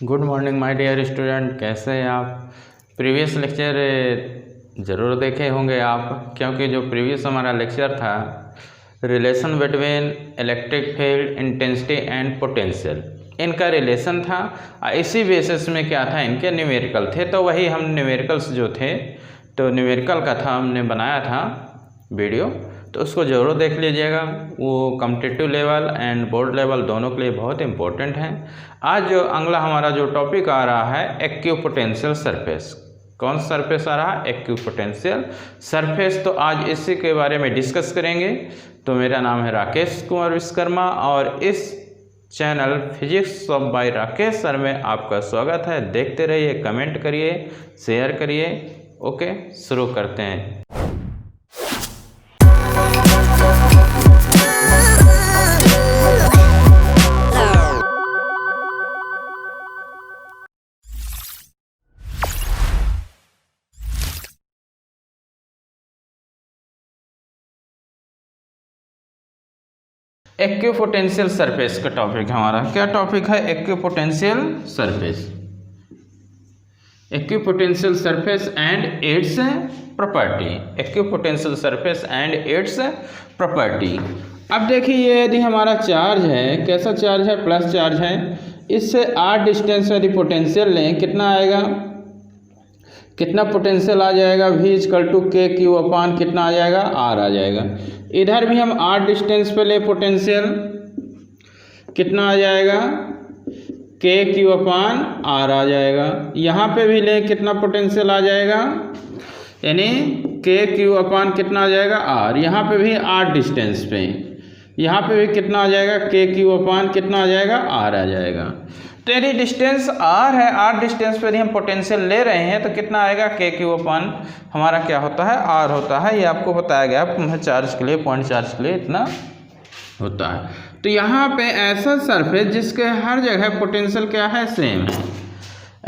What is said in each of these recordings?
Good morning my dear student, कैसे हैं आप। प्रीवियस लेक्चर ज़रूर देखे होंगे आप, क्योंकि जो प्रीवियस हमारा लेक्चर था relation between electric field intensity and potential, इनका रिलेशन था। इसी बेसिस में क्या था, इनके न्यूमेरिकल थे। तो वही हम न्यूमेरिकल्स जो थे तो न्यूमेरिकल का था, हमने बनाया था वीडियो, तो उसको ज़रूर देख लीजिएगा। वो competitive level and board level दोनों के लिए बहुत इंपॉर्टेंट है। आज जो अगला हमारा जो टॉपिक आ रहा है इक्विपोटेंशियल सरफेस। कौन सा सरफेस आ रहा है? Equipotential surface. तो आज इसी के बारे में डिस्कस करेंगे। तो मेरा नाम है राकेश कुमार विश्वकर्मा और इस channel physics of by Rakesh sir में आपका स्वागत है। देखते रहिए, कमेंट करिए, शेयर करिए। ओके, शुरू करते हैं। इक्विपोटेंशियल सरफेस का टॉपिक हमारा क्या टॉपिक है? Equipotential surface. Equipotential surface and it's property. Equipotential surface and it's property. अब देखिए, यदि हमारा चार्ज है, कैसा चार्ज है? प्लस चार्ज है। इससे r डिस्टेंस यदि पोटेंशियल लें, कितना आएगा? कितना पोटेंशियल आ जाएगा? v=k/q कितना आ जाएगा? r आ जाएगा। इधर भी हम r डिस्टेंस पे ले पोटेंशियल, कितना आ जाएगा? k/q/r आ जाएगा। यहाँ पे भी ले, कितना पोटेंशियल आ जाएगा? यानी k/q/ कितना आ जाएगा? r। यहाँ पे भी r डिस्टेंस पे, यहाँ पे भी कितना आ जाएगा? k/q/ कितना आ जाएगा? r आ जाएगा। तो यदि डिस्टेंस r है, r डिस्टेंस पर यदि हम पोटेंशियल ले रहे हैं तो कितना आएगा? k/q/ हमारा क्या होता है? r होता है। ये आपको बताया गया चार्ज के लिए, पॉइंट चार्ज के लिए इतना होता है। तो यहाँ पे ऐसा सरफेस जिसके हर जगह पोटेंशियल क्या है? सेम है।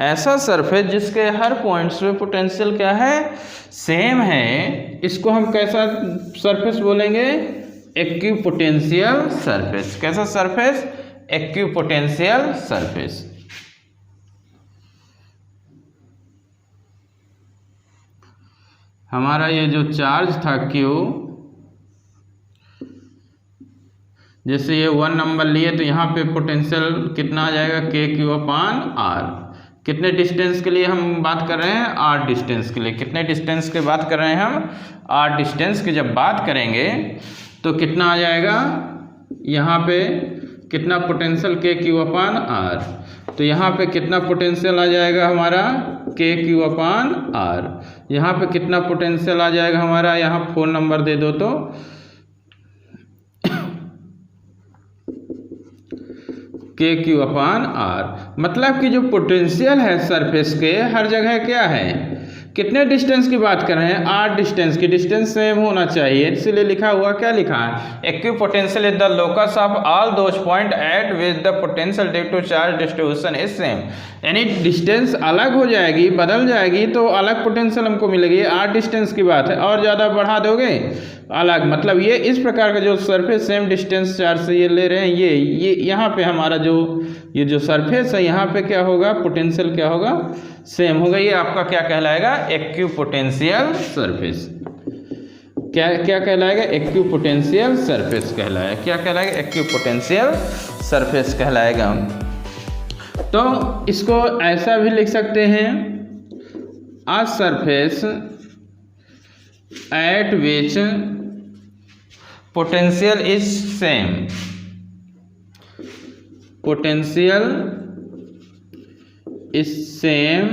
ऐसा सरफेस जिसके हर पॉइंट्स पे पोटेंशियल क्या है? सेम है। इसको हम कैसा सरफेस बोलेंगे? Equipotential surface. कैसा सरफेस? Equipotential surface. हमारा ये जो चार्ज था Q, जैसे ये 1 नंबर लिए तो यहाँ पे पोटेंशियल कितना आ जाएगा? k/q/r। कितने डिस्टेंस के लिए हम बात कर रहे हैं? r डिस्टेंस के लिए। कितने डिस्टेंस की बात कर रहे हैं हम? r डिस्टेंस की जब बात करेंगे तो कितना आ जाएगा? यहाँ पे कितना पोटेंशियल? k/q/r। तो यहाँ पे कितना पोटेंशियल आ जाएगा हमारा? k/q/r। यहाँ पे कितना पोटेंशियल आ जाएगा हमारा? यहाँ 4 नंबर दे दो तो k/q/r। मतलब कि जो पोटेंशियल है सरफेस के हर जगह क्या है? कितने डिस्टेंस की बात कर रहे हैं? r डिस्टेंस की। डिस्टेंस सेम होना चाहिए, इसलिए लिखा हुआ क्या लिखा है? Equipotential is the locus of all those point at which the potential due to charge distribution is same. यानी डिस्टेंस अलग हो जाएगी, बदल जाएगी तो अलग पोटेंशियल हमको मिलेगी। r डिस्टेंस की बात है, और ज़्यादा बढ़ा दोगे अलग। मतलब ये इस प्रकार का जो सरफेस सेम डिस्टेंस चार्ज से ये ले रहे हैं, ये यहाँ पे हमारा ये जो सरफेस है यहाँ पे क्या होगा? पोटेंशियल क्या होगा? सेम होगा। ये आपका क्या कहलाएगा? Equipotential surface. क्या कहलाएगा? इक्विपोटेंशियल सरफेस कहलाएगा। क्या कहलाएगा? इक्विपोटेंशियल सरफेस कहलाएगा। तो इसको ऐसा भी लिख सकते हैं, a surface at which potential is same. Potential is same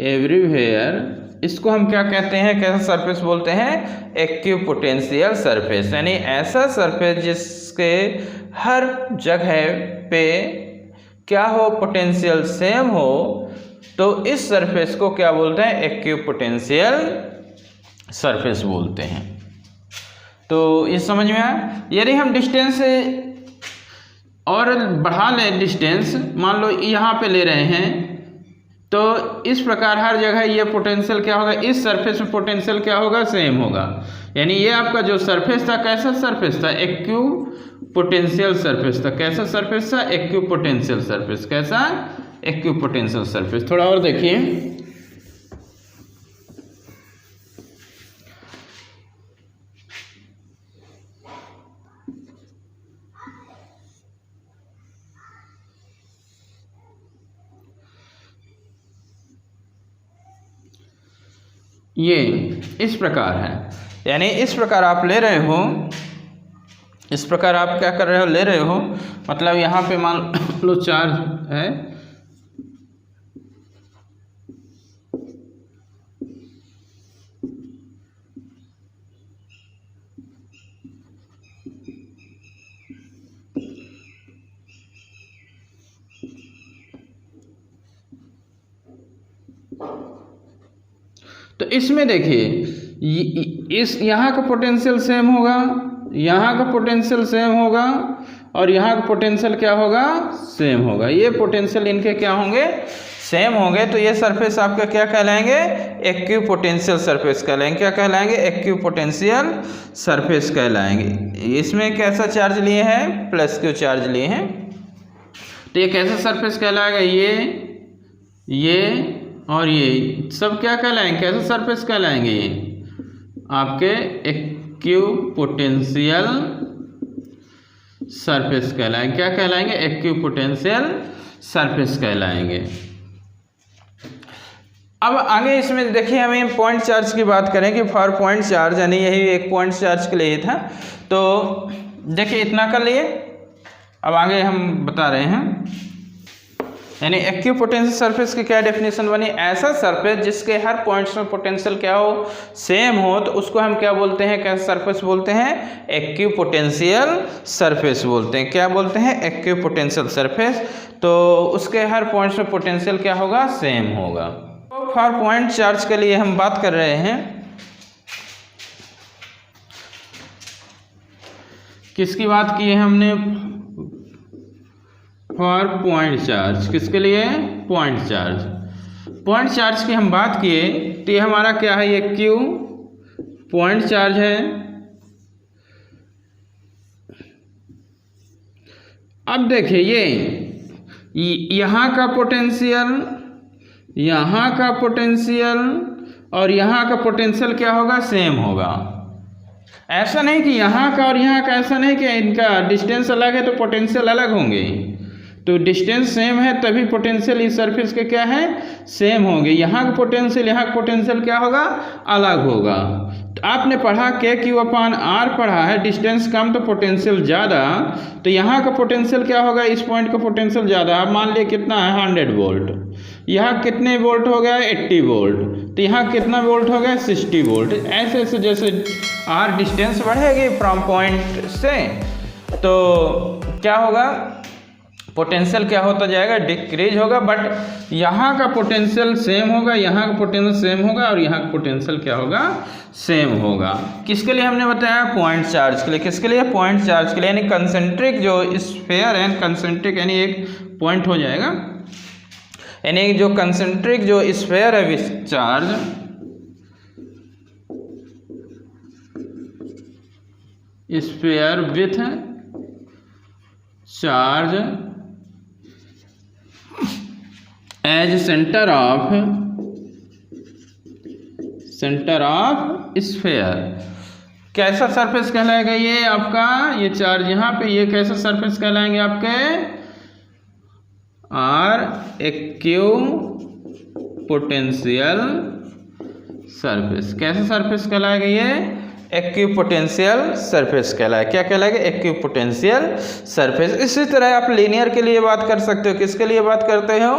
everywhere. इसको हम क्या कहते हैं? कैसा सरफेस बोलते हैं? Equipotential surface. यानी ऐसा सरफेस जिसके हर जगह पे क्या हो? पोटेंशियल सेम हो, तो इस सरफेस को क्या बोलते हैं? इक्विपोटेंशियल सरफेस बोलते हैं। तो ये समझ में आया। यदि हम डिस्टेंस और बढ़ा लें, डिस्टेंस मान लो यहाँ पे ले रहे हैं, तो इस प्रकार हर जगह ये पोटेंशियल क्या होगा? इस सरफेस में पोटेंशियल क्या होगा? सेम होगा। यानी ये आपका जो सरफेस था कैसा सरफेस था, इक्विपोटेंशियल सरफेस था। कैसा सरफेस था, इक्विपोटेंशियल सरफेस। कैसा, इक्विपोटेंशियल सरफेस। थोड़ा और देखिए, ये इस प्रकार है, यानी इस प्रकार आप ले रहे हो, इस प्रकार आप क्या कर रहे हो, ले रहे हो, मतलब यहाँ पे मान लो चार्ज है, तो इसमें देखिए इस यहाँ का पोटेंशियल सेम होगा, यहाँ का पोटेंशियल सेम होगा, और यहाँ का पोटेंशियल क्या होगा, सेम होगा। ये पोटेंशियल इनके क्या होंगे, सेम होंगे। तो ये सरफेस आपका क्या कहलाएंगे, इक्विपोटेंशियल सरफेस कहलाएंगे। क्या कहलाएंगे, इक्विपोटेंशियल सरफेस कहलाएंगे। इसमें कैसा चार्ज लिए हैं, प्लस क्यू चार्ज लिए हैं। तो ये कैसा सरफेस कहलाएगा, ये और ये सब क्या कहलाएंगे, कैसे सरफेस कहलाएंगे, ये आपके इक्विपोटेंशियल सरफेस कहलाएंगे। क्या कहलाएंगे, इक्विपोटेंशियल सरफेस कहलाएंगे। अब आगे इसमें देखिए, हमें पॉइंट चार्ज की बात करें कि फॉर पॉइंट चार्ज, यानी यही एक पॉइंट चार्ज के लिए था। तो देखिए इतना कर लिए, अब आगे हम बता रहे हैं, यानी इक्विपोटेंशियल सरफेस की क्या डेफिनेशन बनी, ऐसा सरफेस जिसके हर पॉइंट्स में पोटेंशियल क्या हो, सेम हो, तो उसको हम क्या बोलते हैं, कैसा सरफेस बोलते हैं, इक्विपोटेंशियल सरफेस बोलते हैं। क्या बोलते हैं, इक्विपोटेंशियल सरफेस। तो उसके हर पॉइंट्स में पोटेंशियल क्या होगा, सेम होगा। तो फॉर पॉइंट चार्ज के लिए हम बात कर रहे हैं, किसकी बात की है हमने, फॉर पॉइंट चार्ज। किसके लिए, पॉइंट चार्ज। पॉइंट चार्ज की हम बात किए तो ये हमारा क्या है, ये क्यू पॉइंट चार्ज है। अब देखिए ये यहाँ का पोटेंशियल, यहाँ का पोटेंशियल और यहाँ का पोटेंशियल क्या होगा, सेम होगा। ऐसा नहीं कि यहाँ का और यहाँ का, ऐसा नहीं कि इनका डिस्टेंस अलग है तो पोटेंशियल अलग होंगे। तो डिस्टेंस सेम है तभी पोटेंशियल इस सरफेस के क्या है, सेम होंगे। यहाँ का पोटेंशियल, यहाँ का पोटेंशियल क्या होगा, अलग होगा। तो आपने पढ़ा के क्यू अपान आर पढ़ा है, डिस्टेंस कम तो पोटेंशियल ज़्यादा। तो यहाँ का पोटेंशियल क्या होगा, इस पॉइंट का पोटेंशियल ज़्यादा। आप मान लिए कितना है, 100 वोल्ट। यहाँ कितने वोल्ट हो गया, 80 वोल्ट। तो यहाँ कितना वोल्ट हो गया, 60 वोल्ट। ऐसे ऐसे जैसे आर डिस्टेंस बढ़ेगी फ्रॉम पॉइंट से, तो क्या होगा, पोटेंशियल क्या होता जाएगा, डिक्रीज होगा। बट यहाँ का पोटेंशियल सेम होगा, यहाँ का पोटेंशियल सेम होगा, और यहाँ का पोटेंशियल क्या होगा, सेम होगा। किसके लिए हमने बताया, पॉइंट चार्ज के लिए। किसके लिए, पॉइंट चार्ज के लिए। यानी कंसेंट्रिक जो स्फीयर है, कंसेंट्रिक यानी एक पॉइंट हो जाएगा, यानी जो कंसेंट्रिक जो स्फीयर है with charge, sphere with charge as centre of sphere, कैसा सरफेस कहलाएगा ये आपका, ये चार्ज यहाँ पे, ये कैसा सरफेस कहलाएंगे आपके, आर इक्विपोटेंशियल सरफेस। कैसा सरफेस कहलाएगा ये, इक्विपोटेंशियल सरफेस कहलाएगा। क्या कहलाएगा, इक्विपोटेंशियल सरफेस। इसी तरह आप लीनियर के लिए बात कर सकते हो। किसके लिए बात करते हो,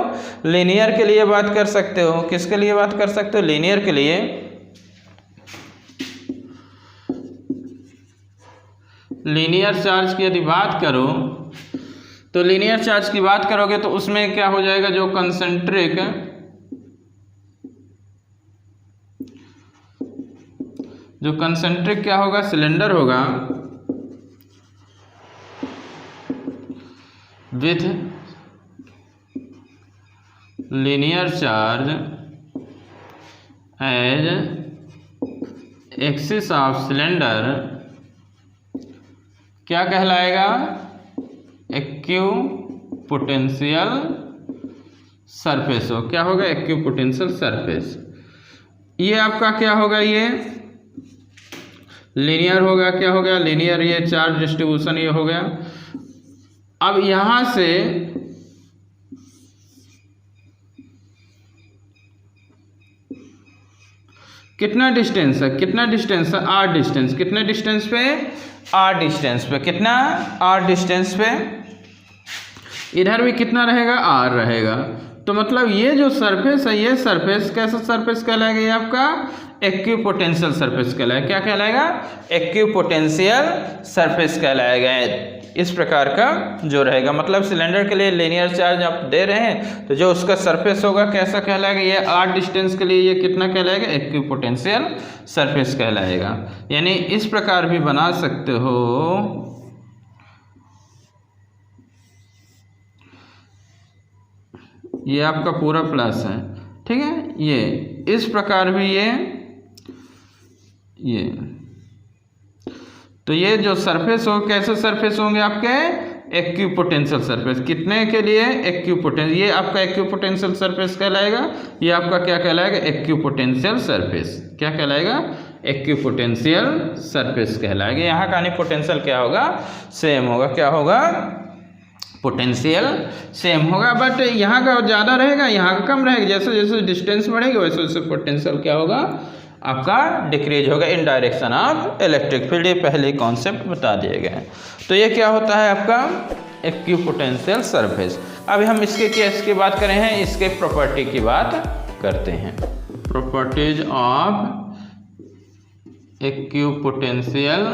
लीनियर के लिए बात कर सकते हो। किसके लिए बात कर सकते हो, लीनियर के लिए। लीनियर चार्ज की यदि बात करो तो लीनियर चार्ज की बात करोगे तो उसमें क्या हो जाएगा, जो कंसेंट्रिक क्या होगा, सिलेंडर होगा with linear charge as axis of cylinder क्या कहलाएगा? इक्विपोटेंशियल सरफेस हो। क्या होगा? Equipotential surface. ये आपका क्या होगा? ये लीनियर होगा। क्या हो गया? लीनियर। ये चार्ज डिस्ट्रीब्यूशन ये हो गया। अब यहां से कितना डिस्टेंस है? कितना डिस्टेंस है? R distance. कितने डिस्टेंस पे? आर डिस्टेंस पे। कितना? आर डिस्टेंस पे। इधर भी कितना रहेगा? आर रहेगा। तो मतलब ये जो सरफेस है, ये सरफेस कैसा सरफेस कहलाएगा? ये आपका इक्विपोटेंशियल सरफेस कहलाएगा। क्या कहलाएगा? इक्विपोटेंशियल सरफेस कहलाएगा। इस प्रकार का जो रहेगा, मतलब सिलेंडर के लिए लीनियर चार्ज आप दे रहे हैं तो जो उसका सरफेस होगा कैसा कहलाएगा? ये आर डिस्टेंस के लिए ये कितना कहलाएगा? इक्विपोटेंशियल सरफेस कहलाएगा। यानी इस प्रकार भी बना सकते हो। ये आपका पूरा प्लस है, ठीक है। ये इस प्रकार भी ये तो ये जो सरफेस हो कैसे सरफेस होंगे आपके? Equipotential surface. कितने के लिए? इक्विपोटेंशियल। ये आपका इक्विपोटेंशियल सरफेस कहलाएगा। ये आपका क्या कहलाएगा? Equipotential surface. क्या कहलाएगा? इक्विपोटेंशियल सरफेस कहलाएगा। यहाँ का नहीं पोटेंशियल क्या होगा? सेम होगा। क्या होगा? पोटेंशियल सेम होगा, बट यहाँ का ज़्यादा रहेगा, यहाँ का कम रहेगा। जैसे जैसे डिस्टेंस बढ़ेगा वैसे वैसे पोटेंशियल क्या होगा? आपका डिक्रीज होगा इन डायरेक्शन ऑफ इलेक्ट्रिक फील्ड। ये पहले कॉन्सेप्ट बता दिए गए। तो ये क्या होता है आपका? Equipotential surface. अभी हम इसके केस की बात करें हैं, इसके प्रॉपर्टी की बात करते हैं। Properties of equipotential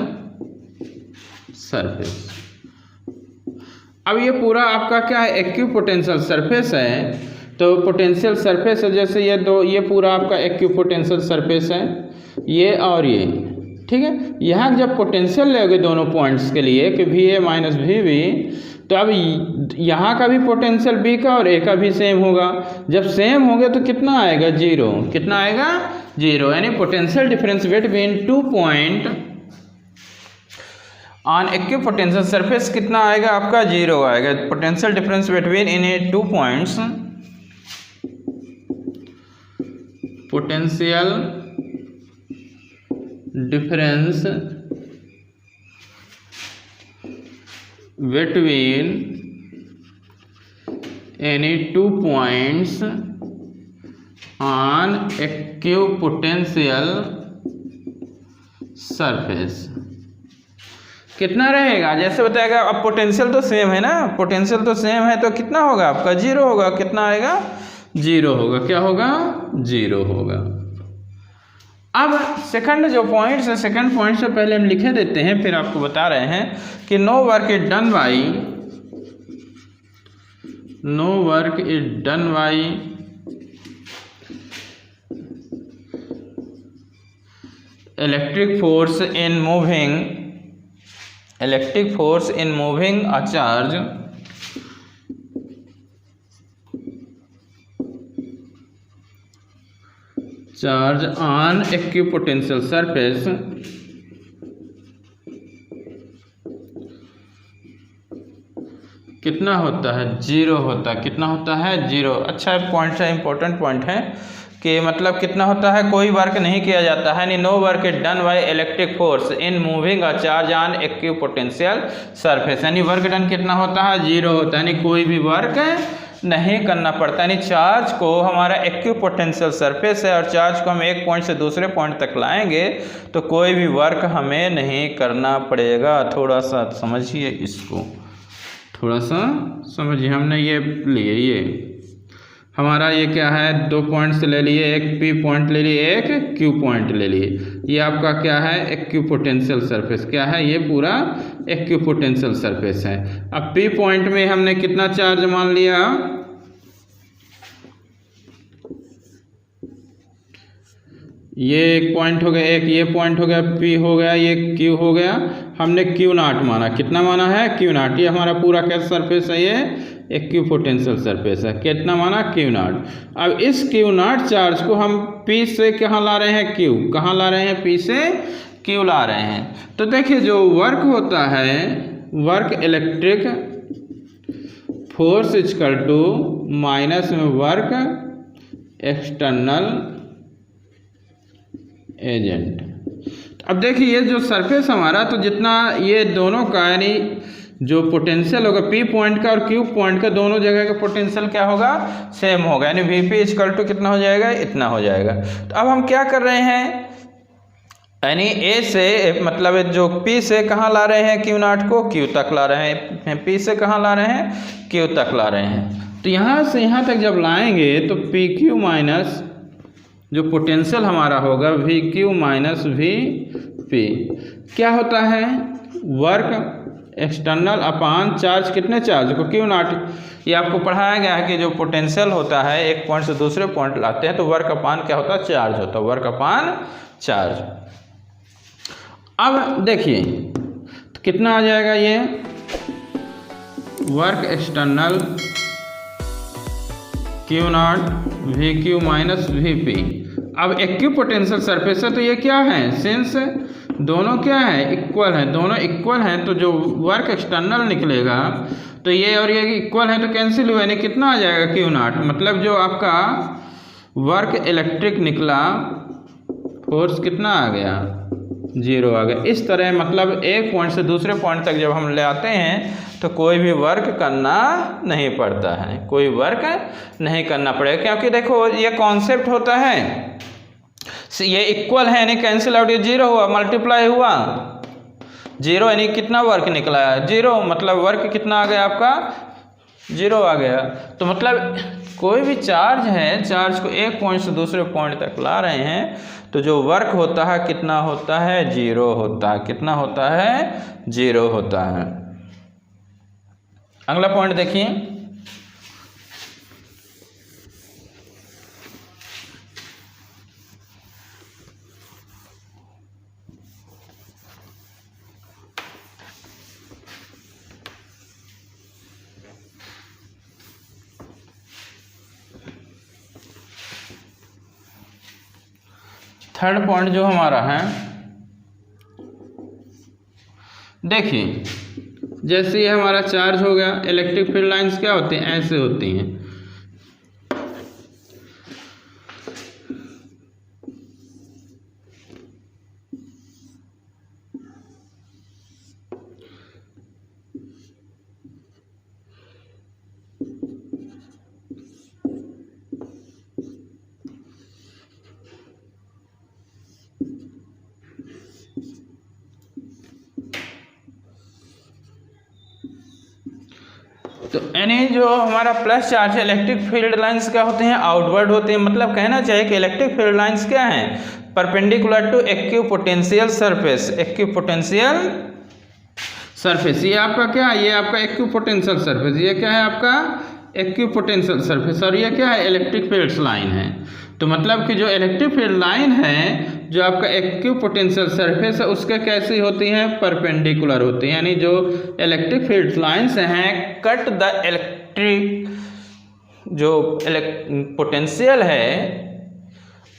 surface. अब ये पूरा आपका क्या है? इक्विपोटेंशियल सरफेस है। तो पोटेंशियल सरफेस है, जैसे ये पूरा आपका इक्विपोटेंशियल सरफेस है, ये और ये, ठीक है। यहाँ जब पोटेंशियल लोगे दोनों पॉइंट्स के लिए कि V A minus V B, तो अब यहाँ का भी पोटेंशियल बी का और ए का भी सेम होगा। जब सेम होंगे तो कितना आएगा? जीरो। कितना आएगा? जीरो। यानी potential difference between 2 point on equipotential surface कितना आएगा आपका? जीरो आएगा। Potential difference between in 2 points, potential difference between any 2 points on equipotential surface कितना रहेगा? जैसे बताएगा, अब पोटेंशियल तो सेम है ना, पोटेंशियल तो सेम है तो कितना होगा आपका? जीरो होगा। कितना आएगा? जीरो होगा। क्या होगा? जीरो होगा। अब सेकंड जो पॉइंट्स है, सेकंड पॉइंट से पहले हम लिखे देते हैं, फिर आपको बता रहे हैं कि no work is done by electric force in moving a charge on equipotential surface कितना होता है? जीरो होता है। कितना होता है? जीरो। अच्छा पॉइंट है, इंपॉर्टेंट पॉइंट है कि मतलब कितना होता है? कोई वर्क नहीं किया जाता है। यानी no work is done by electric force in moving a charge on equipotential surface. यानी वर्क डन कितना होता है? जीरो होता है। यानी कोई भी वर्क नहीं करना पड़ता। यानी चार्ज को, हमारा इक्विपोटेंशियल सरफेस है और चार्ज को हम एक पॉइंट से दूसरे पॉइंट तक लाएंगे तो कोई भी वर्क हमें नहीं करना पड़ेगा। थोड़ा सा समझिए इसको, थोड़ा सा समझिए। हमने ये लिए, ये हमारा ये क्या है? 2 पॉइंट्स ले लिए, एक पी पॉइंट ले लिए, एक क्यू पॉइंट ले लिए। ये आपका क्या है? Equipotential surface. क्या है? ये पूरा इक्विपोटेंशियल सरफेस है। अब पी पॉइंट में हमने कितना चार्ज मान लिया? ये एक पॉइंट हो गया, एक ये पॉइंट हो गया, P हो गया, ये Q हो गया। हमने Q नॉट माना, कितना माना है? Q not. ये हमारा पूरा क्या सरफेस है? ये इक्विपोटेंशियल सरफेस है। कितना माना? Q not. अब इस Q नॉट चार्ज को हम P से कहाँ ला रहे हैं? Q। कहाँ ला रहे हैं? P से Q ला रहे हैं। तो देखिए जो वर्क होता है, work electric force equal to minus में वर्क एक्सटर्नल एजेंट। अब देखिए ये जो सरफेस हमारा, तो जितना ये दोनों का यानी जो पोटेंशियल होगा P पॉइंट का और Q पॉइंट का, दोनों जगह का पोटेंशियल क्या होगा? सेम होगा, यानी VP इक्वल टू कितना हो जाएगा? इतना हो जाएगा। तो अब हम क्या कर रहे हैं, यानी A से मतलब जो P से कहाँ ला रहे हैं? Q नॉट को Q तक ला रहे हैं। P से कहाँ ला रहे हैं? Q तक ला रहे हैं। तो यहाँ से यहाँ तक जब लाएंगे तो PQ माइनस जो पोटेंशियल हमारा होगा VQ माइनस VP क्या होता है? वर्क एक्सटर्नल अपान चार्ज, कितने चार्ज को? Q not. ये आपको पढ़ाया गया है कि जो पोटेंशियल होता है एक पॉइंट से दूसरे पॉइंट लाते हैं तो वर्क अपान क्या होता है? चार्ज होता है, वर्क अपान चार्ज। अब देखिए तो कितना आ जाएगा ये? Work external Q not VQ minus VP। अब इक्विपोटेंशियल सरफेस है तो ये क्या है? सिंस दोनों क्या है? इक्वल है, दोनों इक्वल हैं तो जो वर्क एक्सटर्नल निकलेगा तो ये और ये इक्वल है तो कैंसिल हुआ, यानी कितना आ जाएगा? Q not. मतलब जो आपका वर्क इलेक्ट्रिक निकला फोर्स कितना आ गया? 0 आ गया। इस तरह मतलब एक पॉइंट से दूसरे पॉइंट तक जब हम ले आते हैं तो कोई भी वर्क करना नहीं पड़ता है, कोई वर्क नहीं करना पड़ेगा, क्योंकि देखो ये कॉन्सेप्ट होता है, ये इक्वल है यानी कैंसिल आउट, ये 0 हुआ, मल्टीप्लाई हुआ 0 यानी कितना वर्क निकला है? 0। मतलब वर्क कितना आ गया आपका? 0 आ गया। तो मतलब कोई भी चार्ज है, चार्ज को एक पॉइंट से दूसरे पॉइंट तक ला रहे हैं तो जो वर्क होता है कितना होता है? 0 होता है। कितना होता है? 0 होता है। अगला पॉइंट देखिए, थर्ड पॉइंट जो हमारा है, देखिए जैसे ये हमारा चार्ज हो गया, इलेक्ट्रिक फील्ड लाइंस क्या होती हैं? ऐसे होती हैं। तो यानी जो हमारा प्लस चार्ज है, इलेक्ट्रिक फील्ड लाइंस क्या होते हैं? आउटवर्ड होते हैं। मतलब कहना चाहिए कि इलेक्ट्रिक फील्ड लाइंस क्या हैं? Perpendicular to equipotential surface. Equipotential surface ये आपका क्या है? ये आपका इक्विपोटेंशियल सरफेस। ये क्या है आपका? Equipotential surface. और ये क्या है? इलेक्ट्रिक फील्ड लाइन है। तो मतलब कि जो इलेक्ट्रिक फील्ड लाइन है, जो आपका इक्विपोटेंशियल सरफेस है, उसके कैसी होती हैं? परपेंडिकुलर होती हैं। यानी जो इलेक्ट्रिक फील्ड लाइंस हैं कट द इलेक्ट्रिक, जो पोटेंशियल है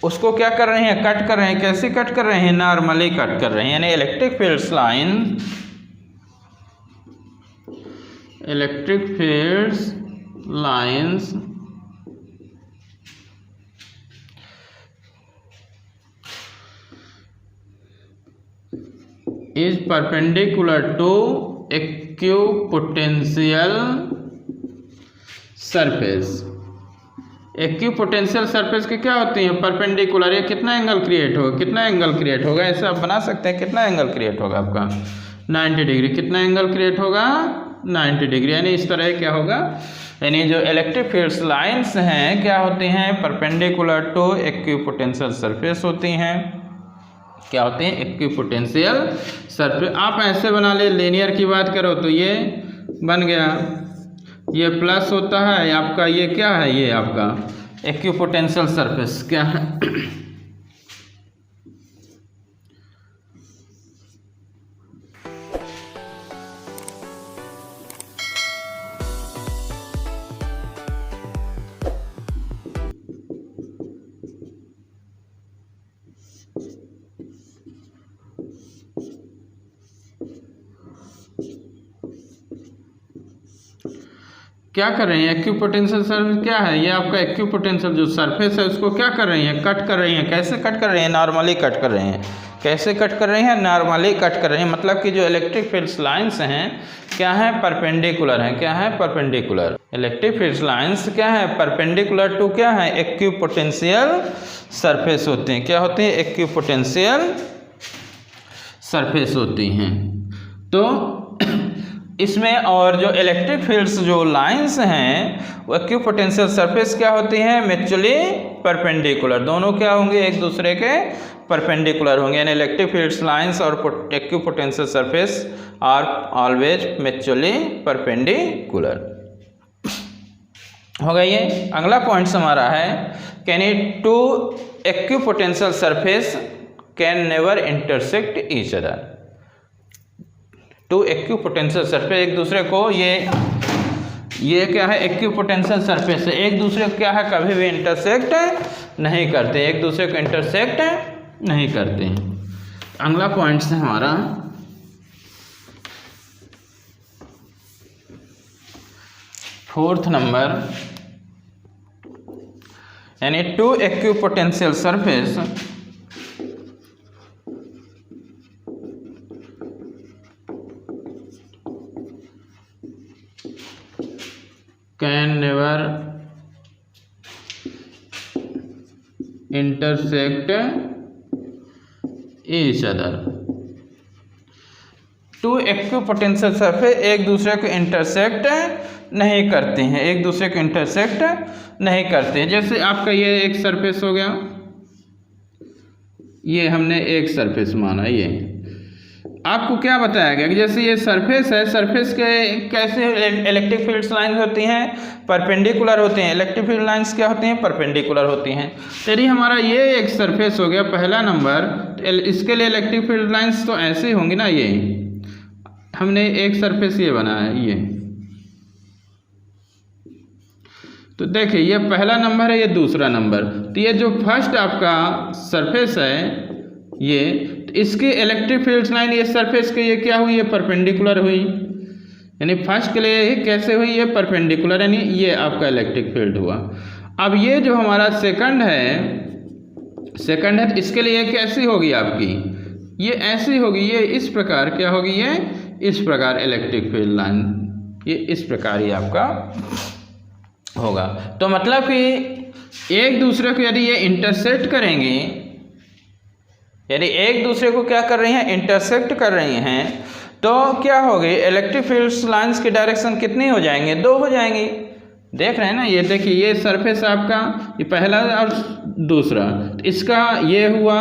उसको क्या कर रहे हैं? कट कर रहे हैं। कैसे कट कर रहे हैं? नॉर्मली कट कर रहे हैं। यानी electric field lines is perpendicular to equipotential surface। Equipotential surface के क्या होती हैं? परपेंडिकुलर। ये कितना एंगल क्रिएट होगा? कितना एंगल क्रिएट होगा? ऐसे आप बना सकते हैं। कितना एंगल क्रिएट होगा आपका? 90 डिग्री। कितना एंगल क्रिएट होगा? 90 डिग्री। यानी इस तरह क्या होगा? यानी जो इलेक्ट्रिक फील्ड लाइंस हैं क्या होती हैं? परपेंडिकुलर टू इक्विपोटेंशियल सरफेस होती हैं। क्या होते हैं? Equipotential surface. आप ऐसे बना ले, लीनियर की बात करो तो ये बन गया, ये प्लस होता है आपका, ये क्या है? ये आपका इक्विपोटेंशियल सरफेस क्या है? क्या कर रही हैं, इक्विपोटेंशियल सरफेस क्या है, ये आपका इक्विपोटेंशियल जो सरफेस है उसको क्या कर रही हैं, कट कर रही हैं। कैसे कट कर रही हैं, नॉर्मली कट कर रही हैं। कैसे कट कर रही हैं, नॉर्मली कट कर रही हैं। मतलब कि जो इलेक्ट्रिक फील्ड लाइंस हैं क्या है, परपेंडिकुलर हैं। क्या है, परपेंडिकुलर। इलेक्ट्रिक फील्ड लाइंस क्या है, परपेंडिकुलर टू क्या है, इक्विपोटेंशियल सरफेस होते हैं। क्या होते हैं, इक्विपोटेंशियल सरफेस होती हैं। तो इसमें और जो इलेक्ट्रिक फील्ड्स जो लाइंस हैं वो इक्विपोटेंशियल सरफेस क्या होती हैं, म्यूचुअली परपेंडिकुलर। दोनों क्या होंगे, एक दूसरे के परपेंडिकुलर होंगे। यानी इलेक्ट्रिक फील्ड्स लाइंस और equipotential surface are always mutually perpendicular. हो गया ये। अगला पॉइंट्स हमारा है, can it two equipotential surface can never intersect each other. Two equipotential surface, एक दूसरे को ये क्या है, इक्विपोटेंशियल सरफेस है, एक दूसरे को क्या है, कभी भी इंटरसेक्ट नहीं करते, एक दूसरे को इंटरसेक्ट नहीं करते हैं। अगला पॉइंट है हमारा फोर्थ नंबर, यानी two equipotential surface can never intersect each other। Two equipotential surface एक दूसरे को इंटरसेक्ट नहीं करते हैं, एक दूसरे को इंटरसेक्ट नहीं करते हैं। जैसे आपका ये एक सरफेस हो गया, ये हमने एक सरफेस माना। ये आपको क्या बताया गया कि जैसे ये सरफेस है, सरफेस के कैसे इलेक्ट्रिक फील्ड लाइंस होती हैं, परपेंडिकुलर होते हैं। इलेक्ट्रिक फील्ड लाइंस क्या होती हैं, परपेंडिकुलर होती हैं। तेरी हमारा ये एक सरफेस हो गया पहला नंबर। इसके लिए इलेक्ट्रिक फील्ड लाइंस तो ऐसे ही होंगी ना। ये हमने एक सरफेस ये बनाया है, ये तो देखिए ये पहला नंबर है, ये दूसरा नंबर। तो ये जो फर्स्ट आपका सरफेस है ये, तो इसकी इलेक्ट्रिक फील्ड लाइन ये सरफेस के ये क्या हुई, ये परपेंडिकुलर हुई। यानी फर्स्ट के लिए कैसे हुई, ये परपेंडिकुलर, यानी ये आपका इलेक्ट्रिक फील्ड हुआ। अब ये जो हमारा सेकंड है तो इसके लिए कैसी होगी आपकी, ये ऐसी होगी, ये इस प्रकार क्या होगी, ये इस प्रकार इलेक्ट्रिक फील्ड लाइन ये इस प्रकार ही आपका होगा। तो मतलब कि एक दूसरे को यदि ये इंटरसेक्ट करेंगे, यदि एक दूसरे को क्या कर रही हैं, इंटरसेक्ट कर रही हैं, तो क्या होगी, इलेक्ट्रिक फील्ड लाइंस की डायरेक्शन कितनी हो जाएंगे, 2 हो जाएंगी। देख रहे हैं ना, ये देखिए ये सरफेस आपका ये पहला और दूसरा, तो इसका ये हुआ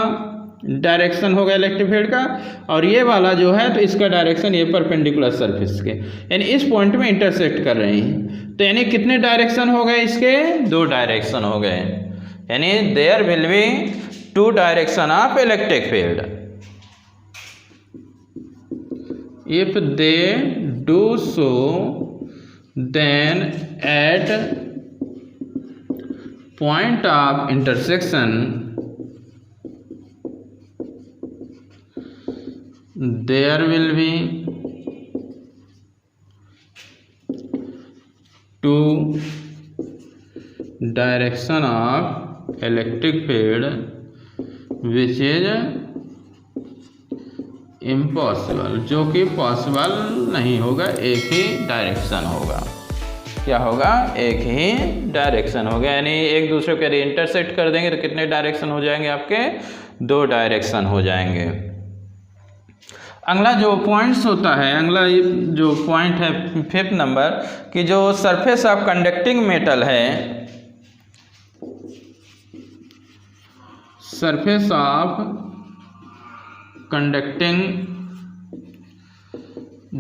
डायरेक्शन होगा इलेक्ट्रिक फील्ड का, और ये वाला जो है तो इसका डायरेक्शन ये परपेंडिकुलर सरफेस के, यानी इस पॉइंट में इंटरसेक्ट कर रहे हैं। तो यानी कितने डायरेक्शन हो गए इसके, 2 डायरेक्शन हो गए। यानी there will be 2 direction of electric field if they do so, then at point of intersection there will be 2 direction of electric field which is impossible, जो कि पॉसिबल नहीं होगा, एक ही डायरेक्शन होगा। क्या होगा, एक ही डायरेक्शन होगा। यानी एक दूसरे को यदि इंटरसेक्ट कर देंगे तो कितने डायरेक्शन हो जाएंगे आपके, 2 डायरेक्शन हो जाएंगे। अगला जो पॉइंट्स होता है, अगला जो पॉइंट है 5th नंबर, कि जो सरफेस ऑफ कंडक्टिंग मेटल है, सरफेस ऑफ कंडक्टिंग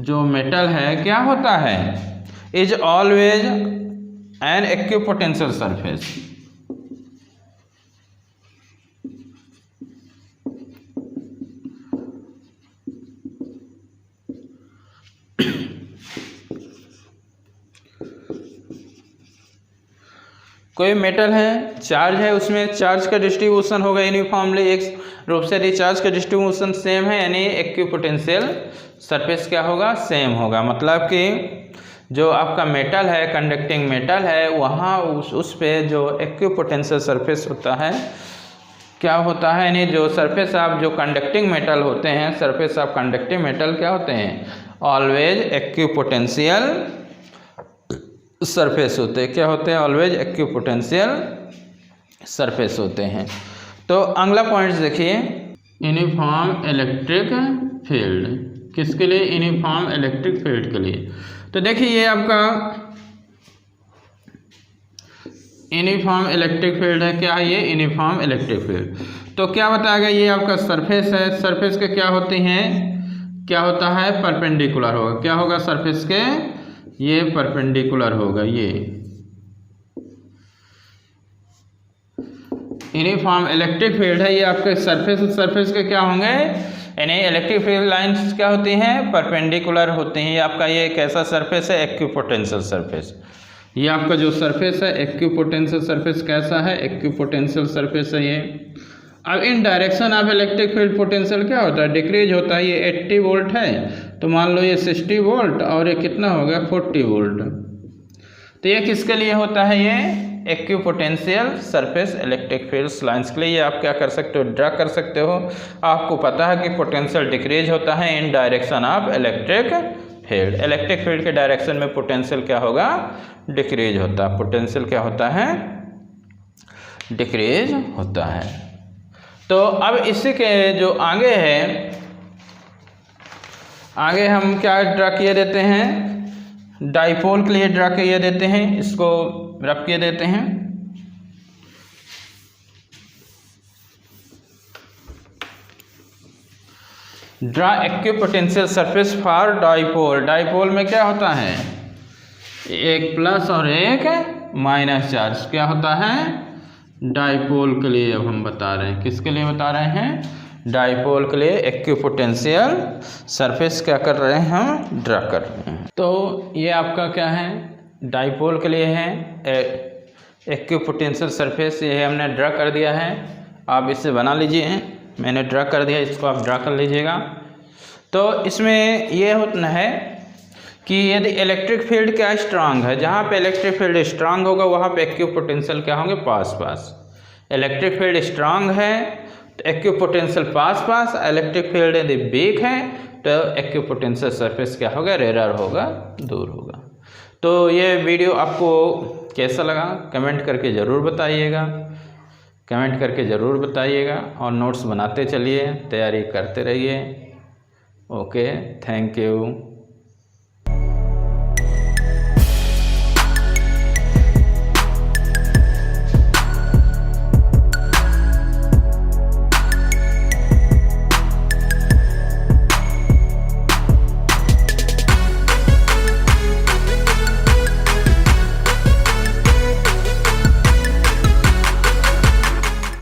जो मेटल है क्या होता है, is always an equipotential surface. कोई मेटल है, चार्ज है, उसमें चार्ज का डिस्ट्रीब्यूशन होगा यूनिफॉर्मली एक रूप से। यदि चार्ज का डिस्ट्रीब्यूशन सेम है यानी इक्विपोटेंशियल सरफेस क्या होगा, सेम होगा। मतलब कि जो आपका मेटल है, कंडक्टिंग मेटल है, वहाँ उस पे जो इक्विपोटेंशियल सरफेस होता है, क्या होता है, यानी जो सरफेस ऑफ जो कंडक्टिंग मेटल होते हैं, सरफेस ऑफ कंडक्टिंग मेटल क्या होते हैं, ऑलवेज इक्विपोटेंशियल सरफेस होते हैं। क्या होते हैं, ऑलवेज इक्विपोटेंशियल सरफेस होते हैं। तो अगला पॉइंट देखिए, यूनिफॉर्म इलेक्ट्रिक फील्ड, किसके लिए, यूनिफॉर्म इलेक्ट्रिक फील्ड के लिए। तो देखिए ये आपका यूनिफॉर्म इलेक्ट्रिक फील्ड है, क्या है ये, यूनिफॉर्म इलेक्ट्रिक फील्ड। तो क्या बताया गया, ये आपका सरफेस है, सरफेस के क्या होते हैं, क्या होता है, परपेंडिकुलर होगा, क्या होगा सरफेस के, ये परपेंडिकुलर होगा। ये यूनिफॉर्म इलेक्ट्रिक फील्ड है, ये आपके सरफेस के क्या होंगे, यानी इलेक्ट्रिक फील्ड लाइंस क्या होती हैं, परपेंडिकुलर होती हैं। ये आपका ये कैसा सरफेस है, इक्विपोटेंशियल सरफेस। ये आपका जो सरफेस है इक्विपोटेंशियल सरफेस कैसा है, इक्विपोटेंशियल सरफेस है ये। अब इन direction of electric field potential क्या होता है, डिक्रीज होता है। ये 80 वोल्ट है, तो मान लो ये 60 वोल्ट और ये कितना हो गया, 40 वोल्ट। तो ये किसके लिए होता है, ये equipotential surface electric field lines के लिए। ये आप क्या कर सकते हो, ड्रा कर सकते हो। आपको पता है कि पोटेंशियल डिक्रीज होता है इन direction of electric field. Electric field के डायरेक्शन में पोटेंशियल क्या होगा, डिक्रीज होता है। पोटेंशियल क्या होता है, डिक्रीज होता है। तो अब इसी के जो आगे है, आगे हम क्या ड्रा किए देते हैं, डाइपोल के लिए ड्रा किए देते हैं, इसको रफ किए देते हैं। Draw equipotential surface for dipole. Dipole में क्या होता है, एक प्लस और एक माइनस चार्ज। क्या होता है, डाइपोल के लिए अब हम बता रहे हैं, किसके लिए बता रहे हैं, डाइपोल के लिए इक्विपोटेंशियल सरफेस क्या कर रहे हैं, हम ड्रा कर रहे हैं। तो ये आपका क्या है, डाइपोल के लिए है इक्विपोटेंशियल सरफेस, ये हमने ड्रा कर दिया है। आप इसे बना लीजिए, मैंने ड्रा कर दिया, इसको आप ड्रा कर लीजिएगा। तो इसमें ये होता है कि यदि इलेक्ट्रिक फील्ड क्या स्ट्रांग है, जहाँ पे इलेक्ट्रिक फील्ड स्ट्रांग होगा वहाँ पे इक्विपोटेंशियल क्या होंगे, पास पास। इलेक्ट्रिक फील्ड स्ट्रांग है तो इक्विपोटेंशियल पास पास, इलेक्ट्रिक फील्ड यदि वीक है तो इक्विपोटेंशियल सरफेस क्या होगा, रेरर होगा, दूर होगा। तो ये वीडियो आपको कैसा लगा कमेंट करके ज़रूर बताइएगा, कमेंट करके ज़रूर बताइएगा, और नोट्स बनाते चलिए, तैयारी करते रहिए। Okay, thank you.